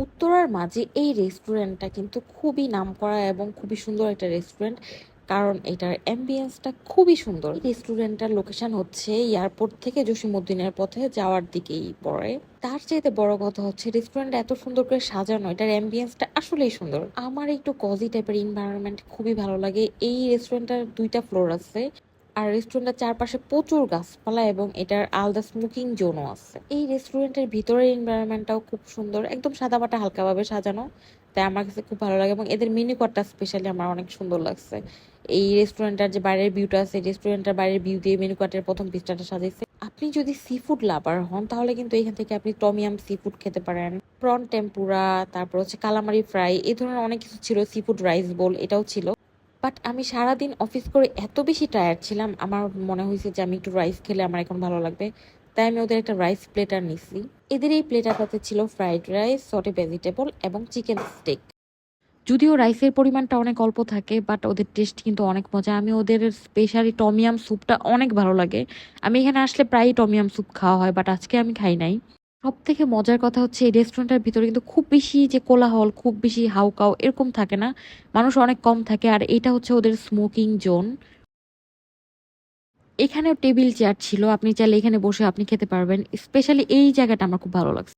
উত্তরার মাঝে এই রেস্টুরেন্টটা কিন্তু খুবই নামকরা এবং খুবই সুন্দর একটা রেস্টুরেন্ট। কারণ এটার অ্যাম্বিয়েন্সটা খুবই সুন্দর। এই রেস্টুরেন্টটার লোকেশন হচ্ছে এয়ারপোর্ট থেকে জসীমউদ্দিনের পথে যাওয়ার দিকেই পড়ে। তার চাইতে বড় কথা হচ্ছে রেস্টুরেন্ট এত সুন্দর করে সাজানো, এটার অ্যাম্বিয়েন্সটা আসলেই সুন্দর। আমার একটু কজি টাইপের এনভায়রনমেন্ট খুবই ভালো লাগে। এই রেস্টুরেন্টটার 2টা ফ্লোর আছে। আর রেস্টুরেন্টের চারপাশে প্রচুর গাছপালা এবং এটার আলাদা স্মোকিং জোনও আছে। এই রেস্টুরেন্টের ভিতরের এনভায়রনমেন্টটাও খুব সুন্দর, একদম সাদামাটা হালকাভাবে সাজানো। তাই আমার কাছে খুব ভালো লাগে এবং এদের মেনু কার্ডটা স্পেশালি আমার অনেক সুন্দর লাগছে। এই রেস্টুরেন্টটার যে বাইরের ভিউটা আছে, রেস্টুরেন্টের বাইরের ভিউ দিয়ে মেনু কার্ডের প্রথম পৃষ্ঠাটা সাজাইছে। আপনি যদি সি ফুড লাভার হন তাহলে কিন্তু এখান থেকে আপনি টমিয়াম সি ফুড খেতে পারেন, প্রন টেম্পুরা, তারপর হচ্ছে কালামারি ফ্রাই, এই ধরনের অনেক কিছু ছিল। সি ফুড রাইস বোল এটাও ছিল। বাট আমি সারাদিন অফিস করে এত বেশি টায়ার্ড ছিলাম, আমার মনে হয়েছে যে আমি একটু রাইস খেলে আমার এখন ভালো লাগবে। তাই আমি ওদের একটা রাইস প্লেটার নিছি। এদের এই প্লেটারটাতে ছিল ফ্রাইড রাইস, সটে ভেজিটেবল এবং চিকেন স্টেক। যদিও রাইসের পরিমাণটা অনেক অল্প থাকে, বাট ওদের টেস্ট কিন্তু অনেক মজা। আমি ওদের স্পেশালি টমিয়াম স্যুপটা অনেক ভালো লাগে। আমি এখানে আসলে প্রায়ই টমিয়াম স্যুপ খাওয়া হয়, বাট আজকে আমি খাই নাই। সব থেকে মজার কথা হচ্ছে এই রেস্টুরেন্টের ভিতরে কিন্তু খুব বেশি যে কোলাহল, খুব বেশি হাউকাউ এরকম থাকে না। মানুষ অনেক কম থাকে। আর এটা হচ্ছে ওদের স্মোকিং জোন। এখানেও টেবিল চেয়ার ছিল, আপনি চাইলে এখানে বসে আপনি খেতে পারবেন। স্পেশালি এই জায়গাটা আমার খুব ভালো লাগছে।